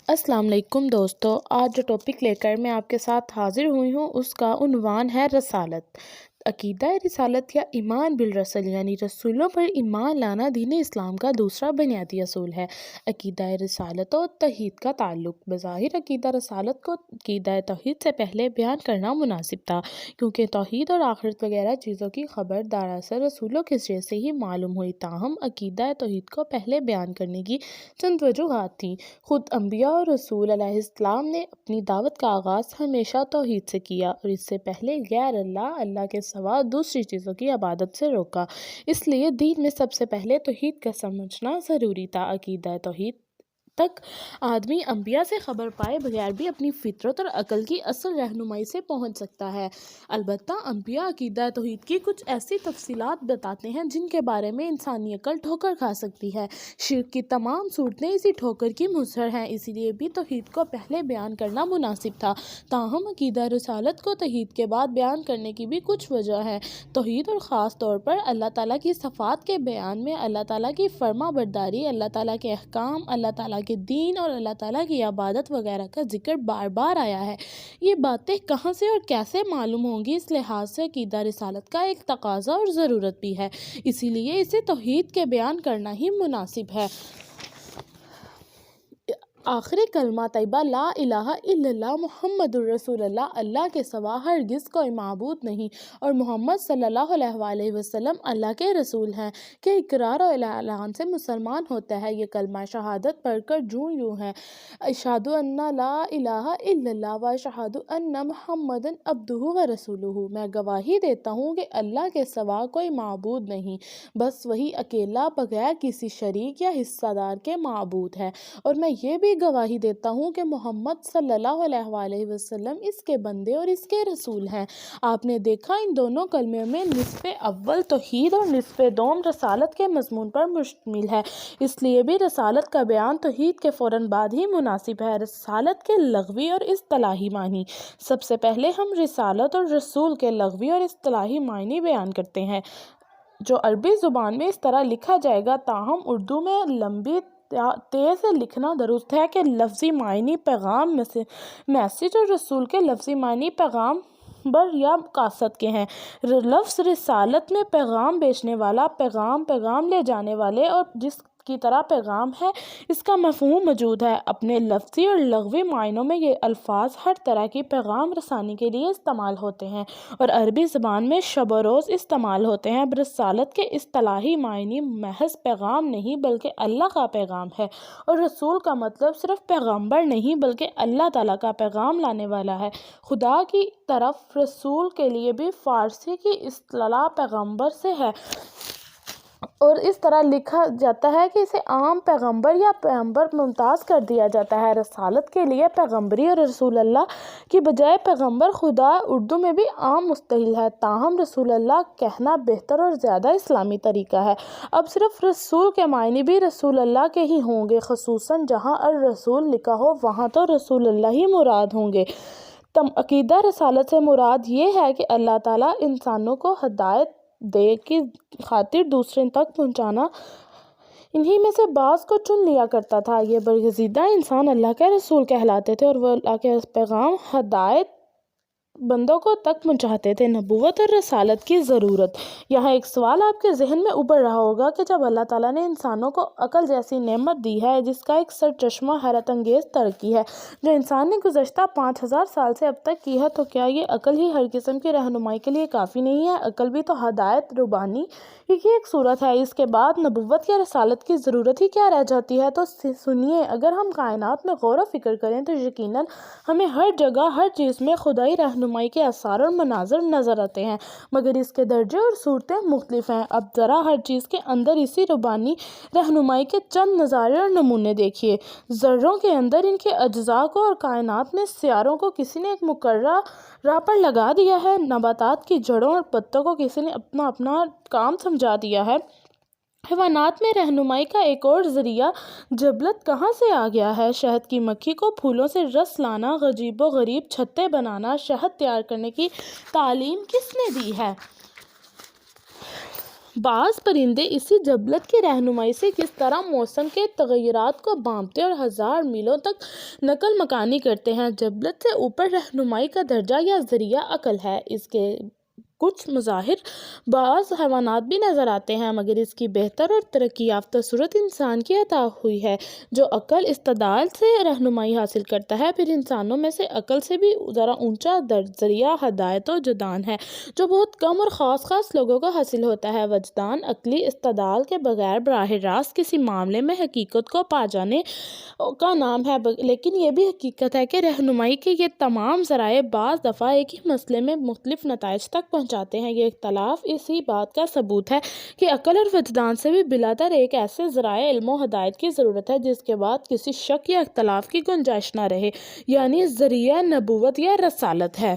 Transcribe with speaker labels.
Speaker 1: السلام علیکم دوستو، آج جو ٹاپک لے کر میں آپ کے ساتھ حاضر ہوئی ہوں اس کا عنوان ہے رسالت۔ عقیدہ رسالت یا ایمان بالرسل یعنی رسولوں پر ایمان لانا دین اسلام کا دوسرا بنیادی اصول ہے۔ عقیدہ رسالت اور توحید کا تعلق۔ بظاہر عقیدہ رسالت کو عقیدہ توحید سے پہلے بیان کرنا مناسب تھا، کیونکہ توحید اور آخرت وغیرہ چیزوں کی خبر دراصل رسولوں کے ذریعے سے ہی معلوم ہوئی، تاہم عقیدہ توحید کو پہلے بیان کرنے کی چند وجوہات تھیں۔ خود انبیاء اور رسول علیہ السلام نے اپنی دعوت کا آغاز ہمیشہ توحید سے کیا اور اس سے پہلے غیر اللہ کے سوا دوسری چیزوں کی عبادت سے روکا۔ اس لیے دین میں سب سے پہلے توحید کا سمجھنا ضروری تھا۔ عقیدہ توحید تک آدمی انبیاء سے خبر پائے بغیر بھی اپنی فطرت اور عقل کی اصل رہنمائی سے پہنچ سکتا ہے۔ البتہ انبیاء عقیدہ توحید کی کچھ ایسی تفصیلات بتاتے ہیں جن کے بارے میں انسانی عقل ٹھوکر کھا سکتی ہے۔ شرک کی تمام صورتیں اسی ٹھوکر کی مظہر ہیں، اسی لیے بھی توحید کو پہلے بیان کرنا مناسب تھا۔ تاہم عقیدہ رسالت کو توحید کے بعد بیان کرنے کی بھی کچھ وجہ ہے۔ توحید اور خاص طور پر اللہ تعالیٰ کی صفات کے بیان میں اللہ تعالیٰ کی فرما برداری، اللہ تعالیٰ کے احکام، اللہ تعالیٰ کے دین اور اللہ تعالیٰ کی عبادت وغیرہ کا ذکر بار بار آیا ہے۔ یہ باتیں کہاں سے اور کیسے معلوم ہوں گی، اس لحاظ سے عقیدہ رسالت کا ایک تقاضا اور ضرورت بھی ہے، اسی لیے اسے توحید کے بیان کرنا ہی مناسب ہے۔ آخری کلمہ طیبہ لا الہ الا اللہ محمد الرسول اللہ، اللہ کے سوا ہرگز کوئی معبود نہیں اور محمد صلی اللہ علیہ وآلہ وسلم اللہ کے رسول ہیں، کہ اقرار و اعلان سے مسلمان ہوتا ہے۔ یہ کلمہ شہادت پڑھ کر یوں ہے: اشہد ان لا الہ الا اللہ و اشہد ان محمدًا عبدہ و رسولہ۔ میں گواہی دیتا ہوں کہ اللہ کے سوا کوئی معبود نہیں، بس وہی اکیلا بغیر کسی شریک یا حصہ دار کے معبود ہے، اور میں یہ بھی گواہی دیتا ہوں کہ محمد صلی اللہ علیہ وآلہ وسلم اس کے بندے اور اس کے رسول ہیں۔ آپ نے دیکھا ان دونوں کلموں میں نصف اول توحید اور نصف دوم رسالت کے مضمون پر مشتمل ہے، اس لیے بھی رسالت کا بیان توحید کے فوراً بعد ہی مناسب ہے۔ رسالت کے لغوی اور اصطلاحی معنی۔ سب سے پہلے ہم رسالت اور رسول کے لغوی اور اصطلاحی معنی بیان کرتے ہیں، جو عربی زبان میں اس طرح لکھا جائے گا، تاہم اردو میں لمبی تیز لکھنا درست ہے کہ لفظی معنی پیغام میسج اور رسول کے لفظی معنی پیغامبر یا قاصد کے ہیں۔ لفظ رسالت میں پیغام بھیجنے والا، پیغام لے جانے والے اور جس کی طرح پیغام ہے، اس کا مفہوم موجود ہے۔ اپنے لفظی اور لغوی معنوں میں یہ الفاظ ہر طرح کی پیغام رسانی کے لیے استعمال ہوتے ہیں اور عربی زبان میں شب و روز استعمال ہوتے ہیں۔ رسالت کے اصطلاحی معنی محض پیغام نہیں بلکہ اللہ کا پیغام ہے، اور رسول کا مطلب صرف پیغمبر نہیں بلکہ اللہ تعالیٰ کا پیغام لانے والا ہے۔ خدا کی طرف رسول کے لیے بھی فارسی کی اصطلاح پیغمبر سے ہے اور اس طرح لکھا جاتا ہے کہ اسے عام پیغمبر یا پیغمبر ممتاز کر دیا جاتا ہے۔ رسالت کے لیے پیغمبری اور رسول اللہ کی بجائے پیغمبر خدا اردو میں بھی عام مصطلح ہے، تاہم رسول اللہ کہنا بہتر اور زیادہ اسلامی طریقہ ہے۔ اب صرف رسول کے معنی بھی رسول اللہ کے ہی ہوں گے، خصوصاً جہاں الرسول لکھا ہو وہاں تو رسول اللہ ہی مراد ہوں گے۔ عقیدہ رسالت سے مراد یہ ہے کہ اللہ تعالیٰ انسانوں کو ہدایت دے کی خاطر دوسرے تک پہنچانا، انہی میں سے بعض کو چن لیا کرتا تھا۔ یہ برگزیدہ انسان اللہ کے رسول کہلاتے تھے اور وہ اللہ کے پیغام ہدایت بندوں کو تک پہنچاتے تھے۔ نبوت اور رسالت کی ضرورت۔ یہاں ایک سوال آپ کے ذہن میں ابھر رہا ہوگا کہ جب اللہ تعالیٰ نے انسانوں کو عقل جیسی نعمت دی ہے جس کا ایک سرچشمہ حیرت انگیز ترقی ہے جو انسان نے گزشتہ 5000 سال سے اب تک کی ہے، تو کیا یہ عقل ہی ہر قسم کی رہنمائی کے لیے کافی نہیں ہے؟ عقل بھی تو ہدایت ربانی کی ایک صورت ہے، اس کے بعد نبوت یا رسالت کی ضرورت ہی کیا رہ جاتی ہے؟ تو سنیے، اگر ہم کائنات میں غور و فکر کریں تو یقیناً ہمیں ہر جگہ ہر چیز میں خدائی رہنمائی کے آثار اور مناظر نظر آتے ہیں، مگر اس کے درجے اور صورتیں مختلف ہیں۔ اب ذرا ہر چیز کے اندر اسی ربانی رہنمائی کے چند نظارے اور نمونے دیکھیے۔ ذروں کے اندر ان کے اجزاء کو اور کائنات میں سیاروں کو کسی نے ایک مقررہ راہ پر لگا دیا ہے۔ نباتات کی جڑوں اور پتوں کو کسی نے اپنا اپنا کام سمجھا دیا ہے۔ حیوانات میں رہنمائی کا ایک اور ذریعہ جبلت کہاں سے آ گیا ہے؟ شہد کی مکھی کو پھولوں سے رس لانا، عجیب و غریب چھتے بنانا، شہد تیار کرنے کی تعلیم کس نے دی ہے؟ بعض پرندے اسی جبلت کی رہنمائی سے کس طرح موسم کے تغیرات کو بھانپتے اور ہزار میلوں تک نقل مکانی کرتے ہیں۔ جبلت سے اوپر رہنمائی کا درجہ یا ذریعہ عقل ہے۔ اس کے کچھ مظاہر بعض حیوانات بھی نظر آتے ہیں، مگر اس کی بہتر اور ترقی یافتہ صورت انسان کی عطا ہوئی ہے، جو عقل استدلال سے رہنمائی حاصل کرتا ہے۔ پھر انسانوں میں سے عقل سے بھی ذرا اونچا ذریعہ ہدایت و وجدان ہے، جو بہت کم اور خاص لوگوں کو حاصل ہوتا ہے۔ وجدان عقلی استدلال کے بغیر براہ راست کسی معاملے میں حقیقت کو پا جانے کا نام ہے، لیکن یہ بھی حقیقت ہے کہ رہنمائی کے یہ تمام ذرائع بعض دفعہ ایک ہی مسئلے میں مختلف نتائج تک پہنچاتے ہیں۔ یہ اختلاف اسی بات کا ثبوت ہے کہ عقل اور وجدان سے بھی بالاتر ایک ایسے ذرائع علم و ہدایت کی ضرورت ہے جس کے بعد کسی شک یا اختلاف کی گنجائش نہ رہے، یعنی ذریعہ نبوت یا رسالت ہے۔